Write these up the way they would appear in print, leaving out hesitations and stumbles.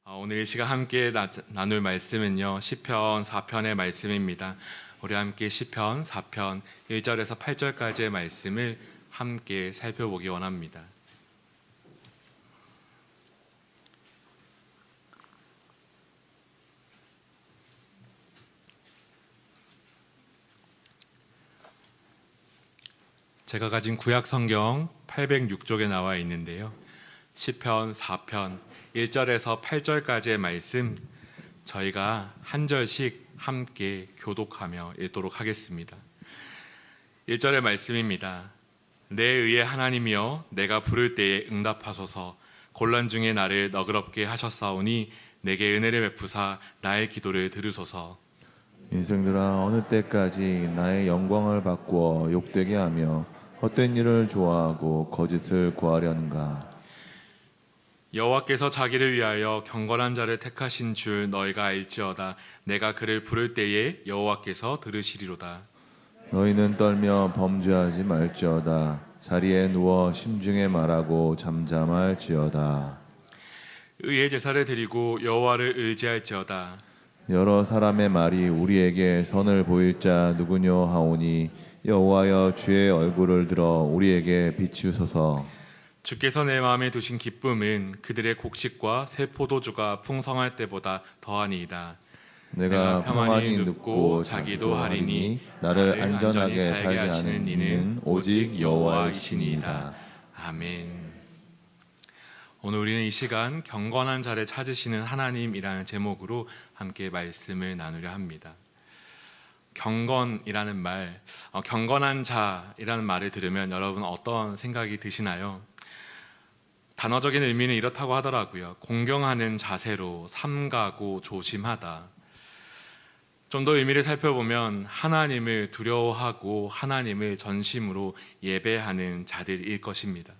오늘 이 시간 함께 나눌 말씀은요, 시편 4편의 말씀입니다. 우리 함께 시편 4편 1절에서 8절까지의 말씀을 함께 살펴보기 원합니다. 제가 가진 구약 성경 806쪽에 나와 있는데요, 시편 4편 1절에서 8절까지의 말씀 저희가 한 절씩 함께 교독하며 읽도록 하겠습니다. 1절의 말씀입니다. 내 의의 하나님이여, 내가 부를 때에 응답하소서. 곤란 중에 나를 너그럽게 하셨사오니 내게 은혜를 베푸사 나의 기도를 들으소서. 인생들아, 어느 때까지 나의 영광을 바꾸어 욕되게 하며 헛된 일을 좋아하고 거짓을 구하려는가? 여호와께서 자기를 위하여 경건한 자를 택하신 줄 너희가 알지어다. 내가 그를 부를 때에 여호와께서 들으시리로다. 너희는 떨며 범죄하지 말지어다. 자리에 누워 심중에 말하고 잠잠할지어다. 의의 제사를 드리고 여호와를 의지할지어다. 여러 사람의 말이 우리에게 선을 보일 자 누구뇨 하오니 여호와여, 주의 얼굴을 들어 우리에게 비추소서. 주께서 내 마음에 두신 기쁨은 그들의 곡식과 새 포도주가 풍성할 때보다 더하니이다. 내가 평안히 눕고 자기도 하리니 나를 안전하게 살게 하는 이는 오직 여호와이시니이다. 아멘. 오늘 우리는 이 시간 경건한 자를 찾으시는 하나님이라는 제목으로 함께 말씀을 나누려 합니다. 경건이라는 말, 경건한 자이라는 말을 들으면 여러분 어떤 생각이 드시나요? 단어적인 의미는 이렇다고 하더라고요. 공경하는 자세로 삼가고 조심하다. 좀 더 의미를 살펴보면 하나님을 두려워하고 하나님을 전심으로 예배하는 자들일 것입니다.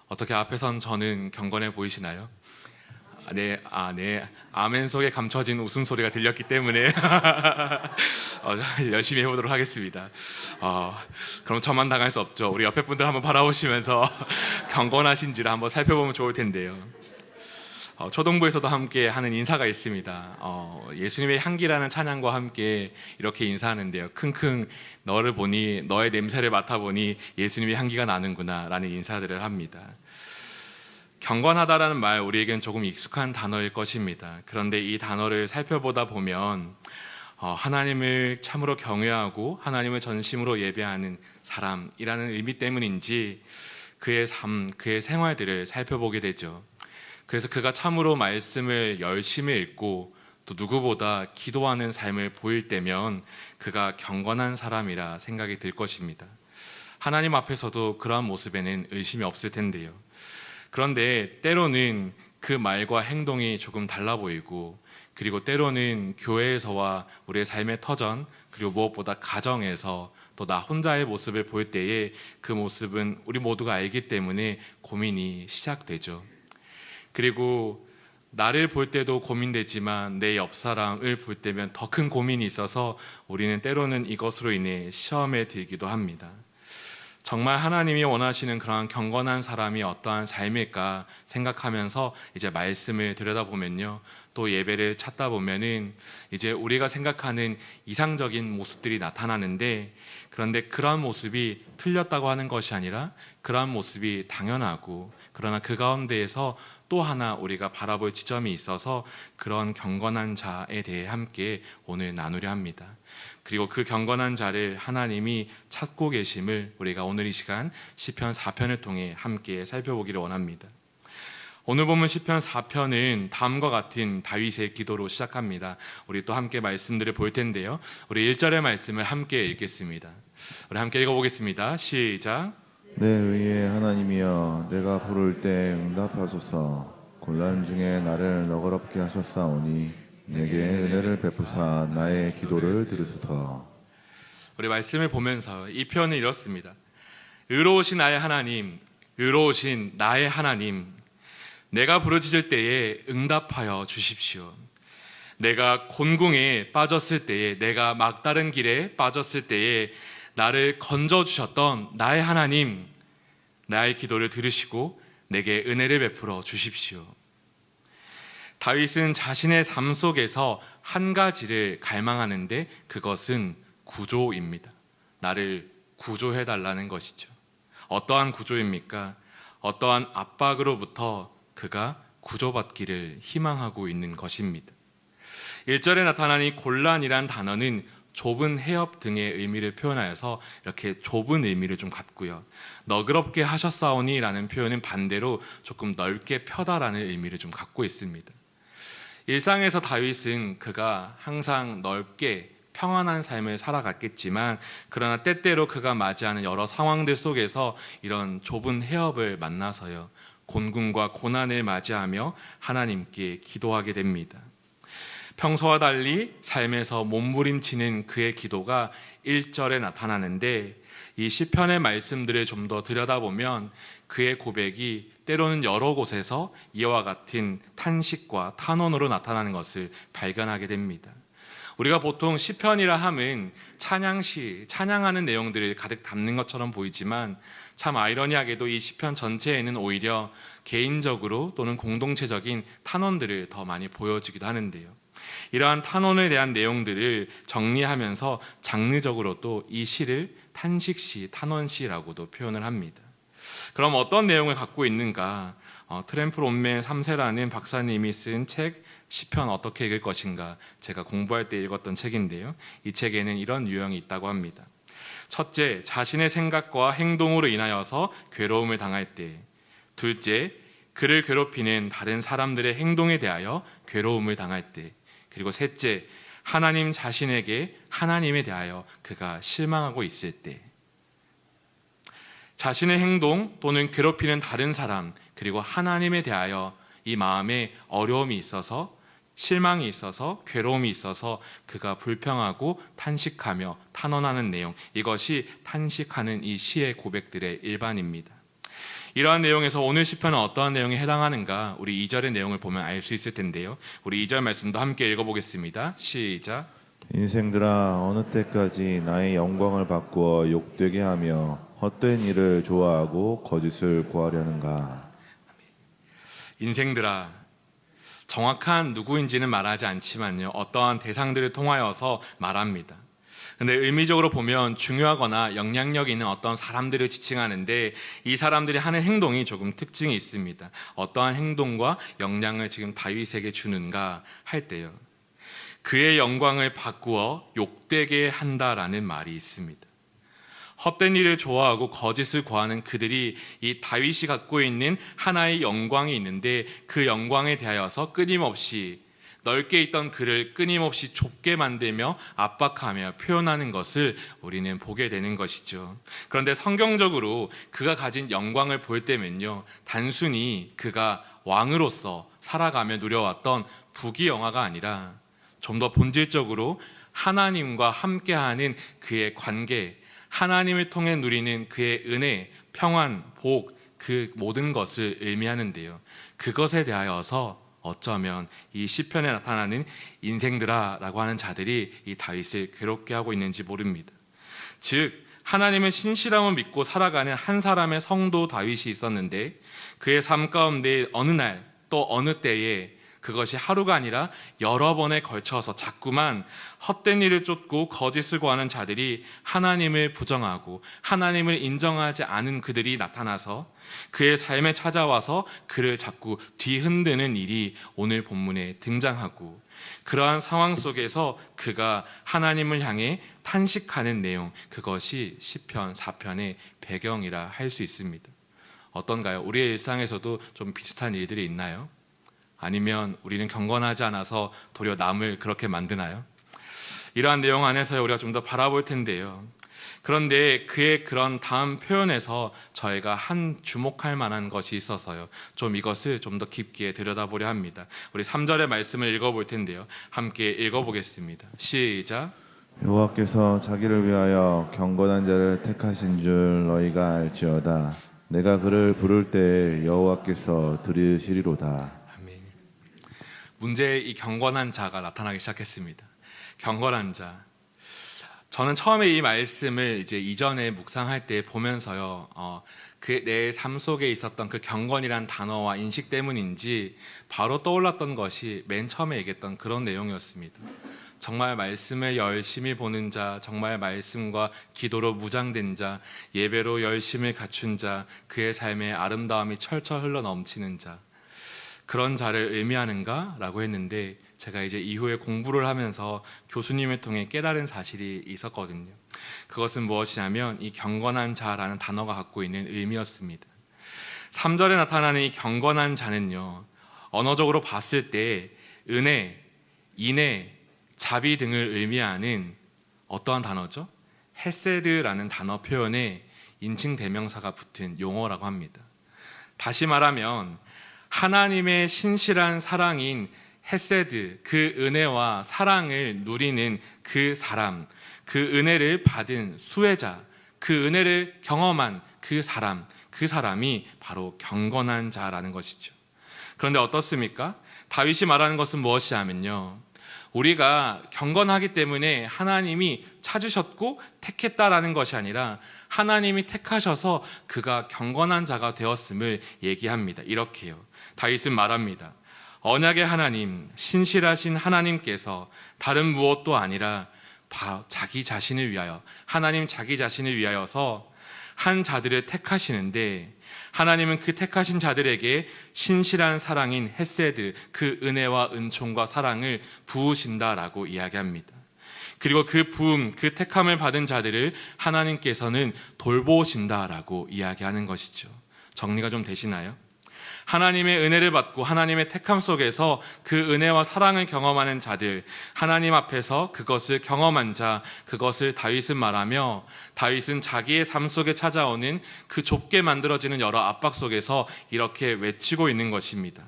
어떻게 앞에선 저는 경건해 보이시나요? 네, 아멘 속에 감춰진 웃음소리가 들렸기 때문에 열심히 해보도록 하겠습니다. 그럼 저만 당할 수 없죠. 우리 옆에 분들 한번 바라보시면서 경건하신지를 한번 살펴보면 좋을 텐데요. 초동부에서도 함께 하는 인사가 있습니다. 예수님의 향기라는 찬양과 함께 이렇게 인사하는데요. 킁킁 너를 보니, 너의 냄새를 맡아보니 예수님의 향기가 나는구나 라는 인사들을 합니다. 경건하다라는 말, 우리에겐 조금 익숙한 단어일 것입니다. 그런데 이 단어를 살펴보다 보면 하나님을 참으로 경외하고 하나님을 전심으로 예배하는 사람이라는 의미 때문인지 그의 삶, 그의 생활들을 살펴보게 되죠. 그래서 그가 참으로 말씀을 열심히 읽고 또 누구보다 기도하는 삶을 보일 때면 그가 경건한 사람이라 생각이 들 것입니다. 하나님 앞에서도 그러한 모습에는 의심이 없을 텐데요. 그런데 때로는 그 말과 행동이 조금 달라 보이고, 그리고 때로는 교회에서와 우리의 삶의 터전, 그리고 무엇보다 가정에서 또 나 혼자의 모습을 볼 때에 그 모습은 우리 모두가 알기 때문에 고민이 시작되죠. 그리고 나를 볼 때도 고민되지만 내 옆 사람을 볼 때면 더 큰 고민이 있어서 우리는 때로는 이것으로 인해 시험에 들기도 합니다. 정말 하나님이 원하시는 그러한 경건한 사람이 어떠한 삶일까 생각하면서 이제 말씀을 들여다보면요, 또 예배를 찾다 보면은 이제 우리가 생각하는 이상적인 모습들이 나타나는데, 그런데 그러한 모습이 틀렸다고 하는 것이 아니라 그러한 모습이 당연하고, 그러나 그 가운데에서 또 하나 우리가 바라볼 지점이 있어서 그런 경건한 자에 대해 함께 오늘 나누려 합니다. 그리고 그 경건한 자를 하나님이 찾고 계심을 우리가 오늘 이 시간 시편 4편을 통해 함께 살펴보기를 원합니다. 오늘 보면 시편 4편은 다음과 같은 다윗의 기도로 시작합니다. 우리 또 함께 말씀들을 볼 텐데요, 우리 1절의 말씀을 함께 읽겠습니다. 우리 함께 읽어보겠습니다. 시작. 내 의의 하나님이여, 내가 부를 때 응답하소서. 곤란 중에 나를 너그럽게 하셨사오니 내게 은혜를 베푸사 나의 기도를 들으소서. 우리 말씀을 보면서 이 표현은 이렇습니다. 의로우신 나의 하나님, 의로우신 나의 하나님, 내가 부르짖을 때에 응답하여 주십시오. 내가 곤궁에 빠졌을 때에, 내가 막다른 길에 빠졌을 때에 나를 건져주셨던 나의 하나님, 나의 기도를 들으시고 내게 은혜를 베풀어 주십시오. 다윗은 자신의 삶 속에서 한 가지를 갈망하는데 그것은 구조입니다. 나를 구조해 달라는 것이죠. 어떠한 구조입니까? 어떠한 압박으로부터 그가 구조받기를 희망하고 있는 것입니다. 1절에 나타난 이 곤란이란 단어는 좁은 해협 등의 의미를 표현하여서 이렇게 좁은 의미를 좀 갖고요. 너그럽게 하셨사오니 라는 표현은 반대로 조금 넓게 펴다라는 의미를 좀 갖고 있습니다. 일상에서 다윗은 그가 항상 넓게 평안한 삶을 살아갔겠지만 그러나 때때로 그가 맞이하는 여러 상황들 속에서 이런 좁은 해협을 만나서요, 곤궁과 고난을 맞이하며 하나님께 기도하게 됩니다. 평소와 달리 삶에서 몸부림치는 그의 기도가 1절에 나타나는데 이 시편의 말씀들을 좀 더 들여다보면 그의 고백이 때로는 여러 곳에서 이와 같은 탄식과 탄원으로 나타나는 것을 발견하게 됩니다. 우리가 보통 시편이라 함은 찬양시, 찬양하는 내용들을 가득 담는 것처럼 보이지만 참 아이러니하게도 이 시편 전체에는 오히려 개인적으로 또는 공동체적인 탄원들을 더 많이 보여주기도 하는데요. 이러한 탄원에 대한 내용들을 정리하면서 장르적으로 또 이 시를 탄식시, 탄원시라고도 표현을 합니다. 그럼 어떤 내용을 갖고 있는가? 트램플 온맨 3세라는 박사님이 쓴 책 시편 어떻게 읽을 것인가, 제가 공부할 때 읽었던 책인데요. 이 책에는 이런 유형이 있다고 합니다. 첫째, 자신의 생각과 행동으로 인하여서 괴로움을 당할 때. 둘째, 그를 괴롭히는 다른 사람들의 행동에 대하여 괴로움을 당할 때. 그리고 셋째, 하나님 자신에게 하나님에 대하여 그가 실망하고 있을 때. 자신의 행동 또는 괴롭히는 다른 사람, 그리고 하나님에 대하여 이 마음에 어려움이 있어서, 실망이 있어서, 괴로움이 있어서 그가 불평하고 탄식하며 탄원하는 내용, 이것이 탄식하는 이 시의 고백들의 일반입니다. 이러한 내용에서 오늘 시편은 어떠한 내용에 해당하는가, 우리 2절의 내용을 보면 알 수 있을 텐데요. 우리 2절 말씀도 함께 읽어보겠습니다. 시작. 인생들아, 어느 때까지 나의 영광을 바꾸어 욕되게 하며 헛된 일을 좋아하고 거짓을 구하려는가. 인생들아, 정확한 누구인지는 말하지 않지만요, 어떠한 대상들을 통하여서 말합니다. 근데 의미적으로 보면 중요하거나 영향력 있는 어떤 사람들을 지칭하는데 이 사람들이 하는 행동이 조금 특징이 있습니다. 어떠한 행동과 영향을 지금 다윗에게 주는가 할 때요, 그의 영광을 바꾸어 욕되게 한다라는 말이 있습니다. 헛된 일을 좋아하고 거짓을 구하는 그들이 이 다윗이 갖고 있는 하나의 영광이 있는데 그 영광에 대하여서 끊임없이 넓게 있던 그를 끊임없이 좁게 만들며 압박하며 표현하는 것을 우리는 보게 되는 것이죠. 그런데 성경적으로 그가 가진 영광을 볼 때면요, 단순히 그가 왕으로서 살아가며 누려왔던 부귀영화가 아니라 좀 더 본질적으로 하나님과 함께하는 그의 관계, 하나님을 통해 누리는 그의 은혜, 평안, 복, 그 모든 것을 의미하는데요, 그것에 대하여서 어쩌면 이 시편에 나타나는 인생들아 라고 하는 자들이 이 다윗을 괴롭게 하고 있는지 모릅니다. 즉 하나님의 신실함을 믿고 살아가는 한 사람의 성도 다윗이 있었는데 그의 삶 가운데 어느 날 또 어느 때에 그것이 하루가 아니라 여러 번에 걸쳐서 자꾸만 헛된 일을 쫓고 거짓을 구하는 자들이 하나님을 부정하고 하나님을 인정하지 않은 그들이 나타나서 그의 삶에 찾아와서 그를 자꾸 뒤흔드는 일이 오늘 본문에 등장하고, 그러한 상황 속에서 그가 하나님을 향해 탄식하는 내용, 그것이 시편 4편의 배경이라 할 수 있습니다. 어떤가요? 우리의 일상에서도 좀 비슷한 일들이 있나요? 아니면 우리는 경건하지 않아서 도리어 남을 그렇게 만드나요? 이러한 내용 안에서 우리가 좀 더 바라볼 텐데요. 그런데 그의 그런 다음 표현에서 저희가 한 주목할 만한 것이 있어서요, 좀 이것을 좀 더 깊게 들여다보려 합니다. 우리 3절의 말씀을 읽어볼 텐데요, 함께 읽어보겠습니다. 시작. 여호와께서 자기를 위하여 경건한 자를 택하신 줄 너희가 알지어다. 내가 그를 부를 때 여호와께서 들으시리로다. 문제의 이 경건한 자가 나타나기 시작했습니다. 경건한 자, 저는 처음에 이 말씀을 이제 이전에 묵상할 때 보면서요, 그 내 삶 속에 있었던 그 경건이란 단어와 인식 때문인지 바로 떠올랐던 것이 맨 처음에 얘기했던 그런 내용이었습니다. 정말 말씀을 열심히 보는 자, 정말 말씀과 기도로 무장된 자, 예배로 열심을 갖춘 자, 그의 삶에 아름다움이 철철 흘러 넘치는 자, 그런 자를 의미하는가? 라고 했는데 제가 이제 이후에 공부를 하면서 교수님을 통해 깨달은 사실이 있었거든요. 그것은 무엇이냐면 이 경건한 자라는 단어가 갖고 있는 의미였습니다. 3절에 나타나는 이 경건한 자는요, 언어적으로 봤을 때 은혜, 인애, 자비 등을 의미하는 어떠한 단어죠? 헤세드라는 단어 표현에 인칭 대명사가 붙은 용어라고 합니다. 다시 말하면 하나님의 신실한 사랑인 헤세드, 그 은혜와 사랑을 누리는 그 사람, 그 은혜를 받은 수혜자, 그 은혜를 경험한 그 사람이 바로 경건한 자라는 것이죠. 그런데 어떻습니까? 다윗이 말하는 것은 무엇이냐면요, 우리가 경건하기 때문에 하나님이 찾으셨고 택했다라는 것이 아니라 하나님이 택하셔서 그가 경건한 자가 되었음을 얘기합니다. 이렇게요, 다윗은 말합니다. 언약의 하나님, 신실하신 하나님께서 다른 무엇도 아니라 자기 자신을 위하여, 하나님 자기 자신을 위하여서 한 자들을 택하시는데, 하나님은 그 택하신 자들에게 신실한 사랑인 헤세드, 그 은혜와 은총과 사랑을 부으신다라고 이야기합니다. 그리고 그 부음, 그 택함을 받은 자들을 하나님께서는 돌보신다라고 이야기하는 것이죠. 정리가 좀 되시나요? 하나님의 은혜를 받고 하나님의 택함 속에서 그 은혜와 사랑을 경험하는 자들, 하나님 앞에서 그것을 경험한 자, 그것을 다윗은 말하며, 다윗은 자기의 삶 속에 찾아오는 그 좁게 만들어지는 여러 압박 속에서 이렇게 외치고 있는 것입니다.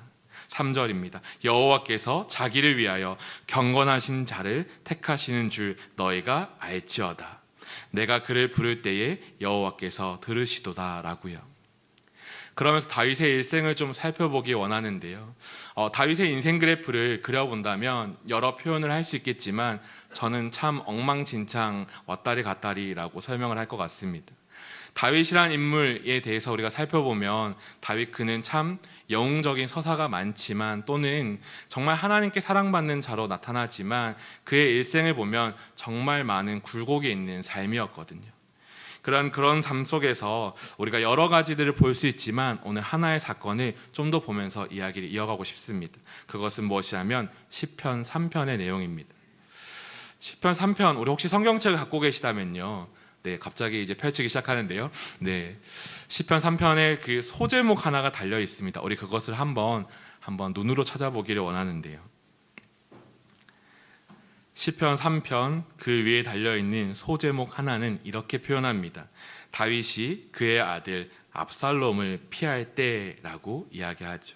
3절입니다. 여호와께서 자기를 위하여 경건하신 자를 택하시는 줄 너희가 알지어다. 내가 그를 부를 때에 여호와께서 들으시도다 라고요. 그러면서 다윗의 일생을 좀 살펴보기 원하는데요, 다윗의 인생 그래프를 그려본다면 여러 표현을 할 수 있겠지만 저는 참 엉망진창 왔다리 갔다리라고 설명을 할 것 같습니다. 다윗이란 인물에 대해서 우리가 살펴보면 다윗 그는 참 영웅적인 서사가 많지만, 또는 정말 하나님께 사랑받는 자로 나타나지만 그의 일생을 보면 정말 많은 굴곡이 있는 삶이었거든요. 그런 삶 속에서 우리가 여러 가지들을 볼 수 있지만 오늘 하나의 사건을 좀 더 보면서 이야기를 이어가고 싶습니다. 그것은 무엇이냐면 시편 3편의 내용입니다. 시편 3편, 우리 혹시 성경책을 갖고 계시다면요, 네, 갑자기 이제 펼치기 시작하는데요, 네, 시편 3편에 그 소제목 하나가 달려 있습니다. 우리 그것을 한번 눈으로 찾아보기를 원하는데요, 시편 3편 그 위에 달려있는 소제목 하나는 이렇게 표현합니다. 다윗이 그의 아들 압살롬을 피할 때라고 이야기하죠.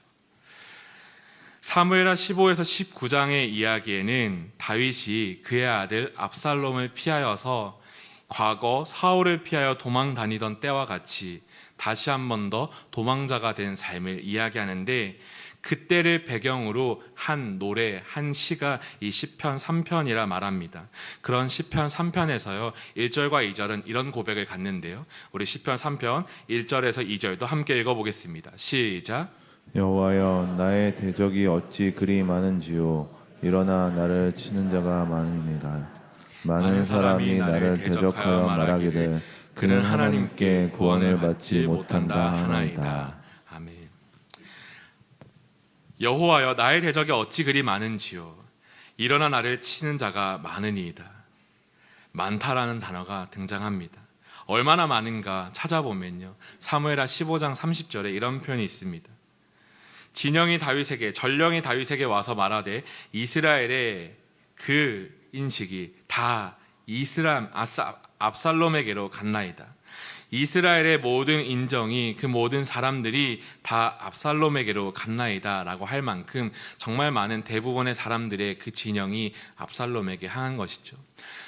사무엘하 15에서 19장의 이야기에는 다윗이 그의 아들 압살롬을 피하여서 과거 사울을 피하여 도망 다니던 때와 같이 다시 한 번 더 도망자가 된 삶을 이야기하는데, 그때를 배경으로 한 노래, 한 시가 이 시편 3편이라 말합니다. 그런 시편 3편에서요, 1절과 2절은 이런 고백을 갖는데요, 우리 시편 3편 1절에서 2절도 함께 읽어보겠습니다. 시작. 여호와여, 나의 대적이 어찌 그리 많은지요. 일어나 나를 치는 자가 많으니라. 많은 사람이 나를 대적하여 말하기를 그는 하나님께 구원을 받지 못한다 하나이다. 아멘. 여호와여, 나의 대적이 어찌 그리 많은지요. 일어나 나를 치는 자가 많으니이다. 많다라는 단어가 등장합니다. 얼마나 많은가 찾아보면요, 사무엘하 15장 30절에 이런 표현이 있습니다. 진영이 다윗에게, 전령이 다윗에게 와서 말하되 이스라엘의 그 인식이 다 압살롬에게로 갔나이다. 이스라엘의 모든 인정이, 그 모든 사람들이 다 압살롬에게로 갔나이다 라고 할 만큼 정말 많은 대부분의 사람들의 그 진영이 압살롬에게 향한 것이죠.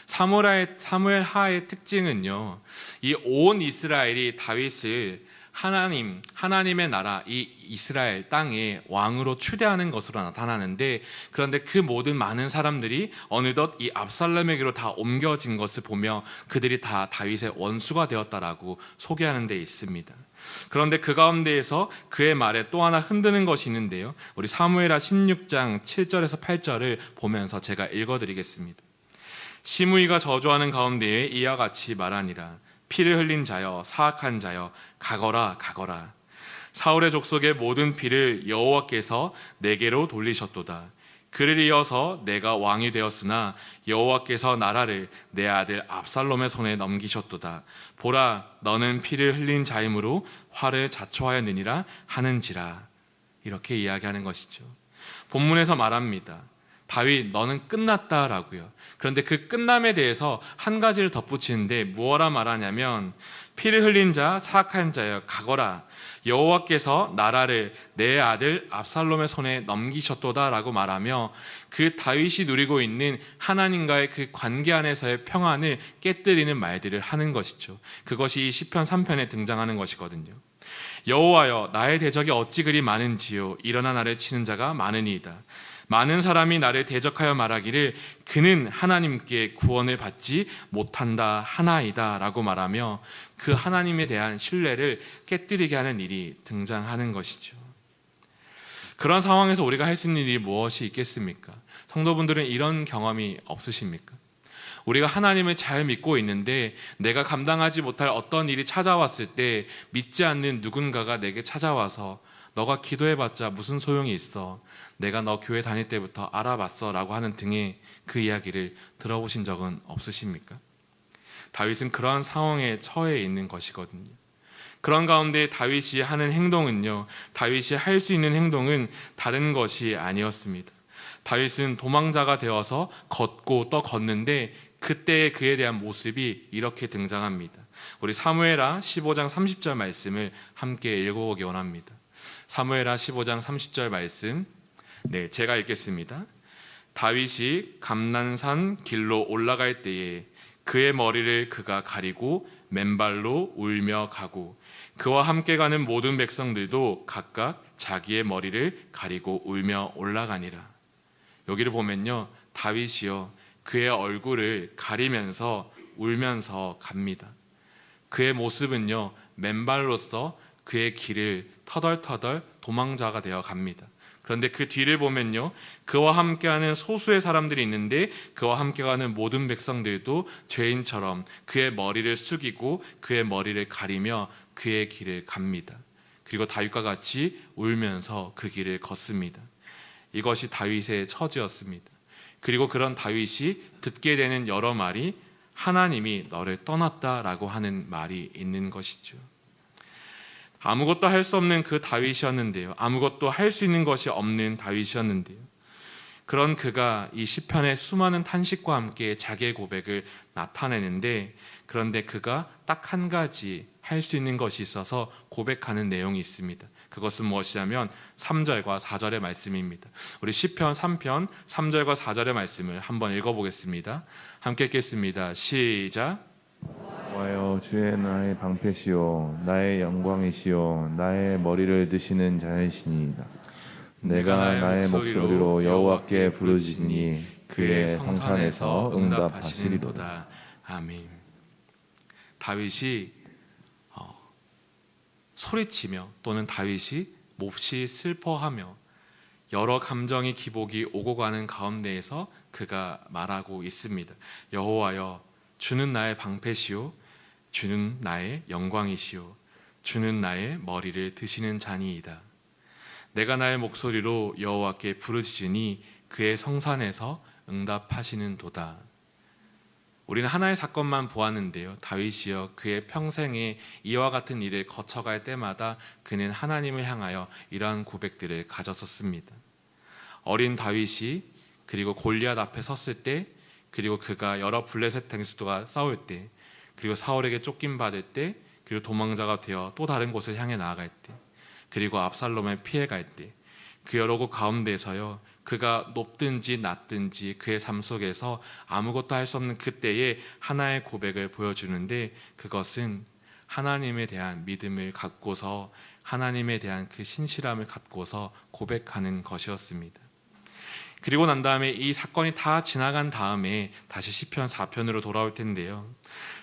사무엘하의 특징은요, 이 온 이스라엘이 다윗을 하나님의 나라, 이 이스라엘 땅에 왕으로 추대하는 것으로 나타나는데, 그런데 그 모든 많은 사람들이 어느덧 이 압살롬에게로 다 옮겨진 것을 보며 그들이 다 다윗의 원수가 되었다라고 소개하는 데 있습니다. 그런데 그 가운데에서 그의 말에 또 하나 흔드는 것이 있는데요, 우리 사무엘하 16장 7절에서 8절을 보면서 제가 읽어드리겠습니다. 시므이가 저주하는 가운데에 이와 같이 말하니라. 피를 흘린 자여, 사악한 자여, 가거라 가거라. 사울의 족속의 모든 피를 여호와께서 내게로 돌리셨도다. 그를 이어서 내가 왕이 되었으나 여호와께서 나라를 내 아들 압살롬의 손에 넘기셨도다. 보라, 너는 피를 흘린 자이므로 화를 자초하였느니라 하는지라. 이렇게 이야기하는 것이죠. 본문에서 말합니다. 다윗, 너는 끝났다라고요. 그런데 그 끝남에 대해서 한 가지를 덧붙이는데 무엇라 말하냐면, 피를 흘린 자, 사악한 자여, 가거라. 여호와께서 나라를 내 아들 압살롬의 손에 넘기셨도다라고 말하며, 그 다윗이 누리고 있는 하나님과의 그 관계 안에서의 평안을 깨뜨리는 말들을 하는 것이죠. 그것이 이 시편 3편에 등장하는 것이거든요. 여호와여, 나의 대적이 어찌 그리 많은지요. 일어나 나를 치는 자가 많으니이다. 많은 사람이 나를 대적하여 말하기를 그는 하나님께 구원을 받지 못한다 하나이다 라고 말하며, 그 하나님에 대한 신뢰를 깨뜨리게 하는 일이 등장하는 것이죠. 그런 상황에서 우리가 할 수 있는 일이 무엇이 있겠습니까? 성도분들은 이런 경험이 없으십니까? 우리가 하나님을 잘 믿고 있는데 내가 감당하지 못할 어떤 일이 찾아왔을 때 믿지 않는 누군가가 내게 찾아와서 너가 기도해봤자 무슨 소용이 있어, 내가 너 교회 다닐 때부터 알아봤어 라고 하는 등의 그 이야기를 들어보신 적은 없으십니까? 다윗은 그러한 상황에 처해 있는 것이거든요. 그런 가운데 다윗이 하는 행동은요, 다윗이 할 수 있는 행동은 다른 것이 아니었습니다. 다윗은 도망자가 되어서 걷고 또 걷는데, 그때의 그에 대한 모습이 이렇게 등장합니다. 우리 사무엘하 15장 30절 말씀을 함께 읽어보기 원합니다. 사무엘하 15장 30절 말씀, 제가 읽겠습니다. 다윗이 감난산 길로 올라갈 때에 그의 머리를 그가 가리고 맨발로 울며 가고, 그와 함께 가는 모든 백성들도 각각 자기의 머리를 가리고 울며 올라가니라. 여기를 보면요, 다윗이요, 그의 얼굴을 가리면서 울면서 갑니다. 그의 모습은요, 맨발로서 그의 길을 터덜터덜 도망자가 되어 갑니다. 그런데 그 뒤를 보면요, 그와 함께하는 소수의 사람들이 있는데 그와 함께하는 모든 백성들도 죄인처럼 그의 머리를 숙이고 그의 머리를 가리며 그의 길을 갑니다. 그리고 다윗과 같이 울면서 그 길을 걷습니다. 이것이 다윗의 처지였습니다. 그리고 그런 다윗이 듣게 되는 여러 말이 하나님이 너를 떠났다라고 하는 말이 있는 것이죠. 아무것도 할 수 없는 그 다윗이었는데요, 아무것도 할 수 있는 것이 없는 다윗이었는데요, 그런 그가 이 시편의 수많은 탄식과 함께 자기의 고백을 나타내는데, 그런데 그가 딱 한 가지 할 수 있는 것이 있어서 고백하는 내용이 있습니다. 그것은 무엇이냐면 3절과 4절의 말씀입니다. 우리 시편 3편 3절과 4절의 말씀을 한번 읽어보겠습니다. 함께 읽겠습니다. 시작. 여호와여, 주의 나의 방패시요 나의 영광이시요 나의 머리를 드시는 자이시니이다. 내가 나의 목소리로 여호와께 부르짖으니 그의 성산에서 응답하시리로다. 아멘. 다윗이 소리치며, 또는 다윗이 몹시 슬퍼하며 여러 감정의 기복이 오고 가는 가운데에서 그가 말하고 있습니다. 여호와여, 주는 나의 방패시요 주는 나의 영광이시요 주는 나의 머리를 드시는 자니이다. 내가 나의 목소리로 여호와께 부르짖으니 그의 성산에서 응답하시는 도다. 우리는 하나의 사건만 보았는데요, 다윗이요, 그의 평생에 이와 같은 일을 거쳐갈 때마다 그는 하나님을 향하여 이러한 고백들을 가졌었습니다. 어린 다윗이 그리고 골리앗 앞에 섰을 때, 그리고 그가 여러 블레셋 장수들과 싸울 때, 그리고 사울에게 쫓김받을 때, 그리고 도망자가 되어 또 다른 곳을 향해 나아갈 때, 그리고 압살롬에 피해갈 때, 그 여러 곳 가운데서요, 그가 높든지 낮든지 그의 삶 속에서 아무것도 할 수 없는 그때에 하나의 고백을 보여주는데, 그것은 하나님에 대한 믿음을 갖고서 하나님에 대한 그 신실함을 갖고서 고백하는 것이었습니다. 그리고 난 다음에 이 사건이 다 지나간 다음에 다시 시편 4편으로 돌아올 텐데요.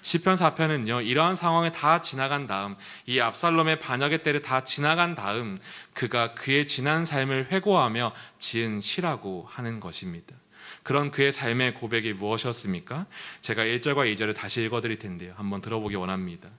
시편 4편은요, 이러한 상황이 다 지나간 다음, 이 압살롬의 반역의 때를 다 지나간 다음 그가 그의 지난 삶을 회고하며 지은 시라고 하는 것입니다. 그런 그의 삶의 고백이 무엇이었습니까? 제가 1절과 2절을 다시 읽어드릴 텐데요. 한번 들어보기 원합니다.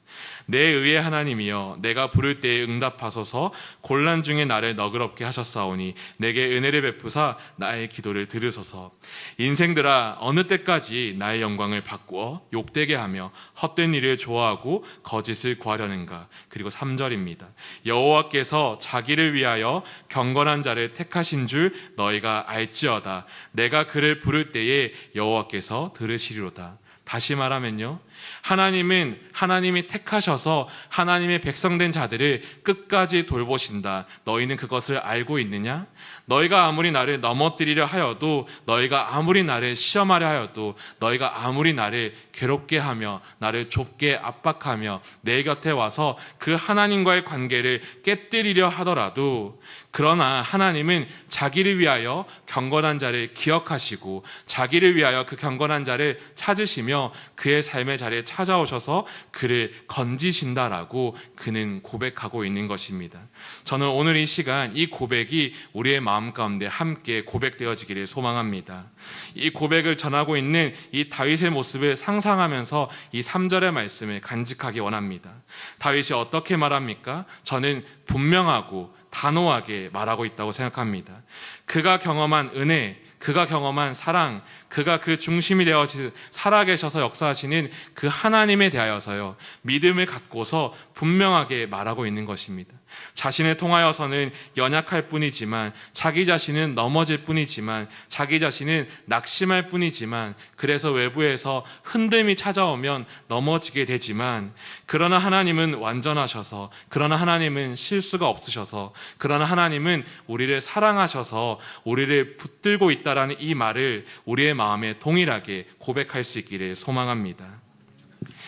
내 의의 하나님이여, 내가 부를 때에 응답하소서. 곤란 중에 나를 너그럽게 하셨사오니 내게 은혜를 베푸사 나의 기도를 들으소서. 인생들아, 어느 때까지 나의 영광을 바꾸어 욕되게 하며 헛된 일을 좋아하고 거짓을 구하려는가. 그리고 3절입니다. 여호와께서 자기를 위하여 경건한 자를 택하신 줄 너희가 알지어다. 내가 그를 부를 때에 여호와께서 들으시리로다. 다시 말하면요, 하나님은 하나님이 택하셔서 하나님의 백성된 자들을 끝까지 돌보신다. 너희는 그것을 알고 있느냐? 너희가 아무리 나를 넘어뜨리려 하여도, 너희가 아무리 나를 시험하려 하여도, 너희가 아무리 나를 괴롭게 하며 나를 좁게 압박하며 내 곁에 와서 그 하나님과의 관계를 깨뜨리려 하더라도, 그러나 하나님은 자기를 위하여 경건한 자를 기억하시고 자기를 위하여 그 경건한 자를 찾으시며 그의 삶의 자리에 찾아오셔서 그를 건지신다라고 그는 고백하고 있는 것입니다. 저는 오늘 이 시간 이 고백이 우리의 마음 가운데 함께 고백되어지기를 소망합니다. 이 고백을 전하고 있는 이 다윗의 모습을 상상하면서 이 3절의 말씀을 간직하기 원합니다. 다윗이 어떻게 말합니까? 저는 분명하고 단호하게 말하고 있다고 생각합니다. 그가 경험한 은혜, 그가 경험한 사랑, 그가 그 중심이 되어 살아계셔서 역사하시는 그 하나님에 대하여서요, 믿음을 갖고서 분명하게 말하고 있는 것입니다. 자신을 통하여서는 연약할 뿐이지만, 자기 자신은 넘어질 뿐이지만, 자기 자신은 낙심할 뿐이지만, 그래서 외부에서 흔듦이 찾아오면 넘어지게 되지만, 그러나 하나님은 완전하셔서, 그러나 하나님은 실수가 없으셔서, 그러나 하나님은 우리를 사랑하셔서 우리를 붙들고 있다라는 이 말을 우리의 마음에 동일하게 고백할 수 있기를 소망합니다.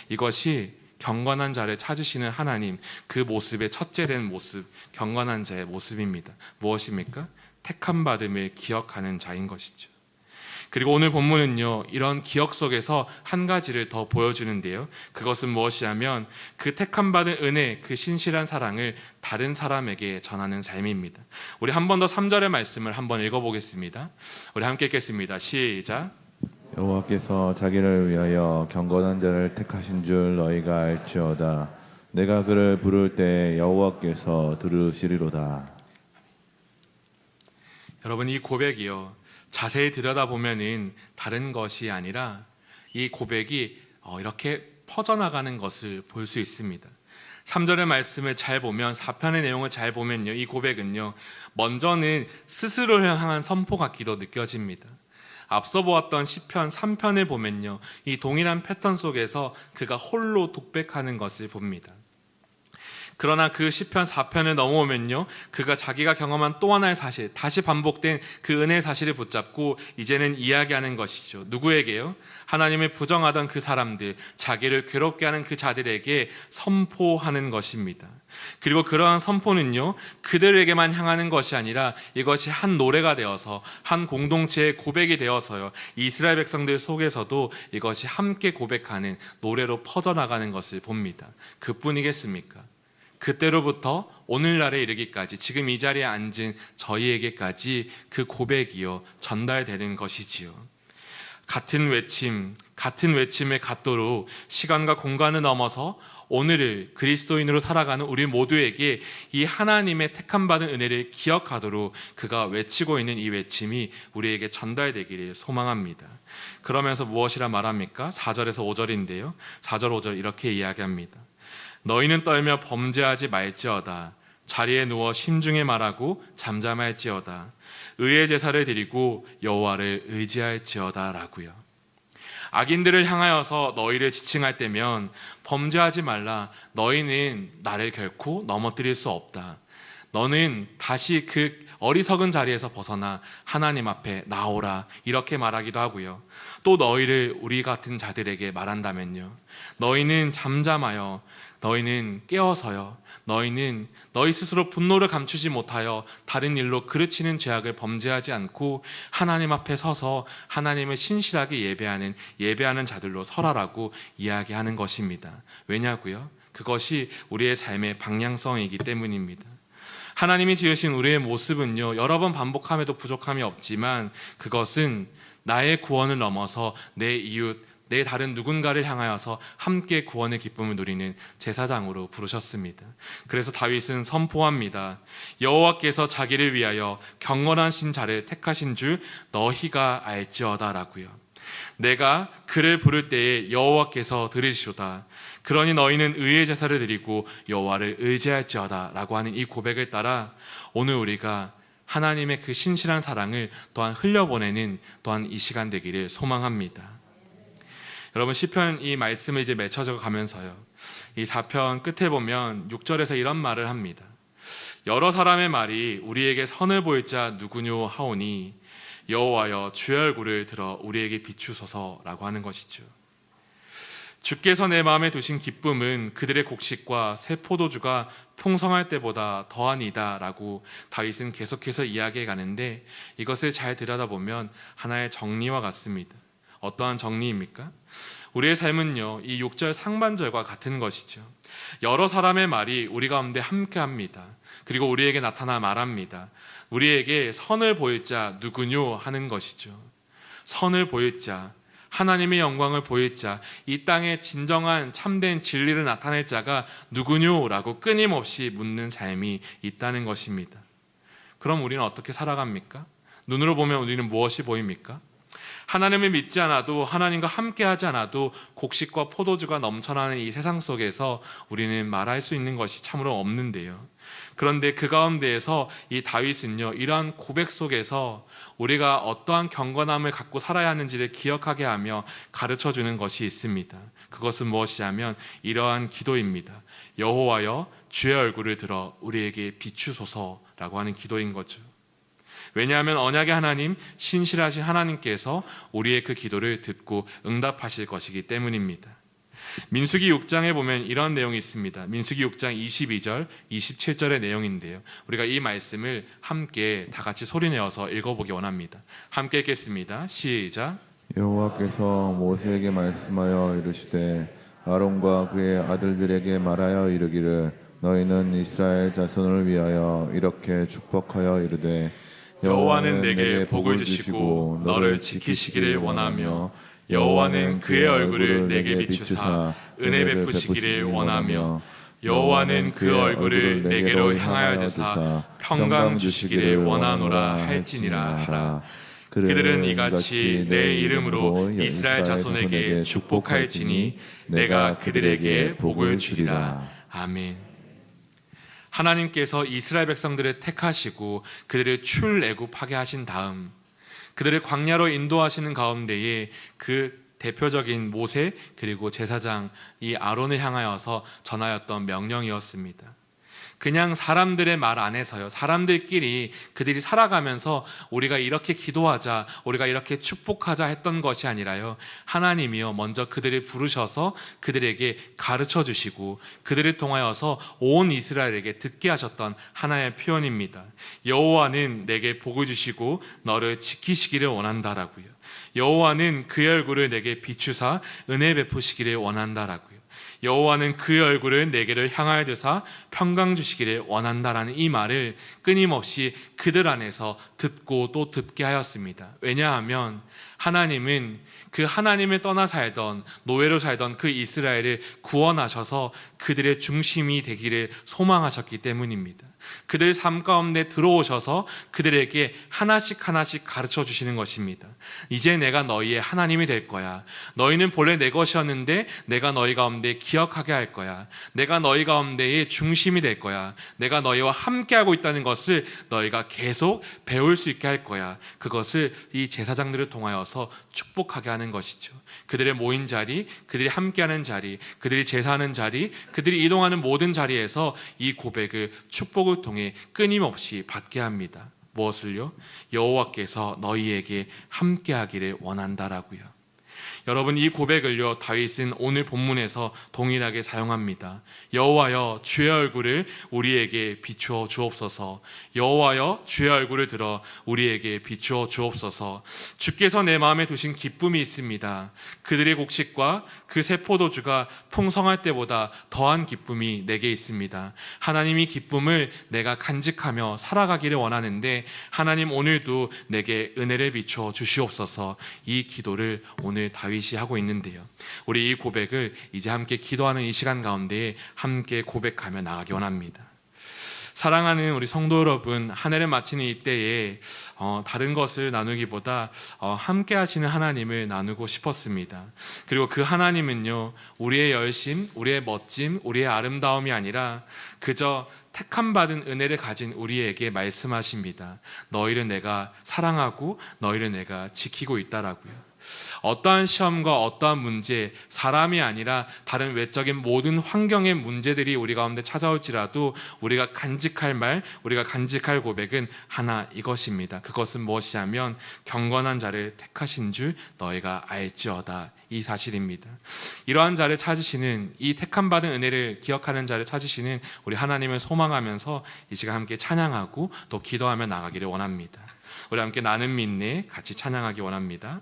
이것이 경건한 자를 찾으시는 하나님, 그 모습의 첫째된 모습, 경건한 자의 모습입니다. 무엇입니까? 택함 받음을 기억하는 자인 것이죠. 그리고 오늘 본문은요, 이런 기억 속에서 한 가지를 더 보여주는데요, 그것은 무엇이냐면 그 택함 받은 은혜, 그 신실한 사랑을 다른 사람에게 전하는 삶입니다. 우리 한 번 더 3절의 말씀을 한번 읽어보겠습니다. 우리 함께 읽겠습니다. 시작. 여호와께서 자기를 위하여 경건한 자를 택하신 줄 너희가 알지어다. 내가 그를 부를 때 여호와께서 들으시리로다. 여러분, 이 고백이요, 자세히 들여다보면은 다른 것이 아니라 이 고백이 이렇게 퍼져나가는 것을 볼 수 있습니다. 3절의 말씀을 잘 보면, 4편의 내용을 잘 보면요, 이 고백은요, 먼저는 스스로를 향한 선포 같기도 느껴집니다. 앞서 보았던 시편 3편을 보면요, 이 동일한 패턴 속에서 그가 홀로 독백하는 것을 봅니다. 그러나 그 시편 4편을 넘어오면요, 그가 자기가 경험한 또 하나의 사실, 다시 반복된 그 은혜의 사실을 붙잡고 이제는 이야기하는 것이죠. 누구에게요? 하나님을 부정하던 그 사람들, 자기를 괴롭게 하는 그 자들에게 선포하는 것입니다. 그리고 그러한 선포는요, 그들에게만 향하는 것이 아니라 이것이 한 노래가 되어서, 한 공동체의 고백이 되어서요, 이스라엘 백성들 속에서도 이것이 함께 고백하는 노래로 퍼져나가는 것을 봅니다. 그뿐이겠습니까? 그때로부터 오늘날에 이르기까지, 지금 이 자리에 앉은 저희에게까지 그 고백이요, 전달되는 것이지요. 같은 외침을 갖도록 시간과 공간을 넘어서 오늘을 그리스도인으로 살아가는 우리 모두에게 이 하나님의 택함받은 은혜를 기억하도록 그가 외치고 있는 이 외침이 우리에게 전달되기를 소망합니다. 그러면서 무엇이라 말합니까? 4절에서 5절인데요, 4절 5절 이렇게 이야기합니다. 너희는 떨며 범죄하지 말지어다. 자리에 누워 심중에 말하고 잠잠할지어다. 의의 제사를 드리고 여호와를 의지할지어다 라고요. 악인들을 향하여서 너희를 지칭할 때면 범죄하지 말라. 너희는 나를 결코 넘어뜨릴 수 없다. 너는 다시 그 어리석은 자리에서 벗어나 하나님 앞에 나오라 이렇게 말하기도 하고요. 또 너희를 우리 같은 자들에게 말한다면요, 너희는 잠잠하여, 너희는 깨어서요, 너희는 너희 스스로 분노를 감추지 못하여 다른 일로 그르치는 죄악을 범죄하지 않고 하나님 앞에 서서 하나님을 신실하게 예배하는 자들로 설하라고 이야기하는 것입니다. 왜냐고요? 그것이 우리의 삶의 방향성이기 때문입니다. 하나님이 지으신 우리의 모습은요, 여러 번 반복함에도 부족함이 없지만 그것은 나의 구원을 넘어서 내 이웃, 내 다른 누군가를 향하여서 함께 구원의 기쁨을 누리는 제사장으로 부르셨습니다. 그래서 다윗은 선포합니다. 여호와께서 자기를 위하여 경건하신 자를 택하신 줄 너희가 알지어다 라고요. 내가 그를 부를 때에 여호와께서 들으시도다. 그러니 너희는 의의 제사를 드리고 여호와를 의지할지어다 라고 하는 이 고백을 따라 오늘 우리가 하나님의 그 신실한 사랑을 또한 흘려보내는 또한 이 시간 되기를 소망합니다. 여러분, 시편 이 말씀을 이제 맺혀져 가면서요, 이 4편 끝에 보면 6절에서 이런 말을 합니다. 여러 사람의 말이 우리에게 선을 보일 자 누구뇨 하오니 여호와여 주의 얼굴을 들어 우리에게 비추소서라고 하는 것이죠. 주께서 내 마음에 두신 기쁨은 그들의 곡식과 새 포도주가 풍성할 때보다 더하니이다 라고 다윗은 계속해서 이야기해 가는데, 이것을 잘 들여다보면 하나의 정리와 같습니다. 어떠한 정리입니까? 우리의 삶은요, 이 6절 상반절과 같은 것이죠. 여러 사람의 말이 우리 가운데 함께합니다. 그리고 우리에게 나타나 말합니다. 우리에게 선을 보일 자 누구뇨 하는 것이죠. 선을 보일 자, 하나님의 영광을 보일 자, 이 땅에 진정한 참된 진리를 나타낼 자가 누구뇨라고 끊임없이 묻는 삶이 있다는 것입니다. 그럼 우리는 어떻게 살아갑니까? 눈으로 보면 우리는 무엇이 보입니까? 하나님을 믿지 않아도, 하나님과 함께하지 않아도 곡식과 포도주가 넘쳐나는 이 세상 속에서 우리는 말할 수 있는 것이 참으로 없는데요. 그런데 그 가운데에서 이 다윗은요, 이러한 고백 속에서 우리가 어떠한 경건함을 갖고 살아야 하는지를 기억하게 하며 가르쳐주는 것이 있습니다. 그것은 무엇이냐면 이러한 기도입니다. 여호와여 주의 얼굴을 들어 우리에게 비추소서라고 하는 기도인 거죠. 왜냐하면 언약의 하나님, 신실하신 하나님께서 우리의 그 기도를 듣고 응답하실 것이기 때문입니다. 민수기 6장에 보면 이런 내용이 있습니다. 민수기 6장 22절, 27절의 내용인데요, 우리가 이 말씀을 함께 다 같이 소리내어서 읽어보기 원합니다. 함께 읽겠습니다. 시작. 여호와께서 모세에게 말씀하여 이르시되 아론과 그의 아들들에게 말하여 이르기를 너희는 이스라엘 자손을 위하여 이렇게 축복하여 이르되 여호와는 내게 복을 주시고 너를 지키시기를 원하며 여호와는 그의 얼굴을 내게 비추사 은혜 베푸시기를 원하며 여호와는 그 얼굴을 내게로 향하여 드사 평강 주시기를 원하노라 할지니라 하라. 그들은 이같이 내 이름으로 이스라엘 자손에게 축복할지니 내가 그들에게 복을 주리라. 아멘. 하나님께서 이스라엘 백성들을 택하시고 그들을 출애굽하게 하신 다음 그들을 광야로 인도하시는 가운데에 그 대표적인 모세 그리고 제사장 이 아론을 향하여서 전하였던 명령이었습니다. 그냥 사람들의 말 안에서요, 사람들끼리 그들이 살아가면서 우리가 이렇게 기도하자, 우리가 이렇게 축복하자 했던 것이 아니라요, 하나님이요 먼저 그들을 부르셔서 그들에게 가르쳐 주시고 그들을 통하여서 온 이스라엘에게 듣게 하셨던 하나의 표현입니다. 여호와는 내게 복을 주시고 너를 지키시기를 원한다라고요. 여호와는 그의 얼굴을 내게 비추사 은혜 베푸시기를 원한다라고요. 여호와는 그의 얼굴을 내게를 향하여 드사 평강 주시기를 원한다라는 이 말을 끊임없이 그들 안에서 듣고 또 듣게 하였습니다. 왜냐하면 하나님은 그 하나님을 떠나 살던 노예로 살던 그 이스라엘을 구원하셔서 그들의 중심이 되기를 소망하셨기 때문입니다. 그들 삶 가운데 들어오셔서 그들에게 하나씩 하나씩 가르쳐 주시는 것입니다. 이제 내가 너희의 하나님이 될 거야. 너희는 본래 내 것이었는데 내가 너희 가운데 기억하게 할 거야. 내가 너희 가운데의 중심이 될 거야. 내가 너희와 함께하고 있다는 것을 너희가 계속 배울 수 있게 할 거야. 그것을 이 제사장들을 통하여서 축복하게 하는 것이죠. 그들의 모인 자리, 그들이 함께하는 자리, 그들이 제사하는 자리, 그들이 이동하는 모든 자리에서 이 고백을 축복을 통해 끊임없이 받게 합니다. 무엇을요? 여호와께서 너희에게 함께하기를 원한다라고요. 여러분, 이 고백을요 다윗은 오늘 본문에서 동일하게 사용합니다. 여호와여 주의 얼굴을 우리에게 비추어 주옵소서. 여호와여 주의 얼굴을 들어 우리에게 비추어 주옵소서. 주께서 내 마음에 두신 기쁨이 있습니다. 그들의 곡식과 그 새 포도주가 풍성할 때보다 더한 기쁨이 내게 있습니다. 하나님이 기쁨을 내가 간직하며 살아가기를 원하는데 하나님 오늘도 내게 은혜를 비추어 주시옵소서. 이 기도를 오늘 다윗이 하고 있는데요, 우리 이 고백을 이제 함께 기도하는 이 시간 가운데 함께 고백하며 나가기 원합니다. 사랑하는 우리 성도 여러분, 한 해를 마치는 이때에 다른 것을 나누기보다 함께 하시는 하나님을 나누고 싶었습니다. 그리고 그 하나님은요, 우리의 열심, 우리의 멋짐, 우리의 아름다움이 아니라 그저 택함받은 은혜를 가진 우리에게 말씀하십니다. 너희를 내가 사랑하고 너희를 내가 지키고 있다라고요. 어떠한 시험과 어떠한 문제, 사람이 아니라 다른 외적인 모든 환경의 문제들이 우리 가운데 찾아올지라도 우리가 간직할 말, 우리가 간직할 고백은 하나, 이것입니다. 그것은 무엇이냐면 경건한 자를 택하신 줄 너희가 알지어다, 이 사실입니다. 이러한 자를 찾으시는, 이 택함받은 은혜를 기억하는 자를 찾으시는 우리 하나님을 소망하면서 이 시간 함께 찬양하고 또 기도하며 나가기를 원합니다. 우리 함께 나는 믿네 같이 찬양하기 원합니다.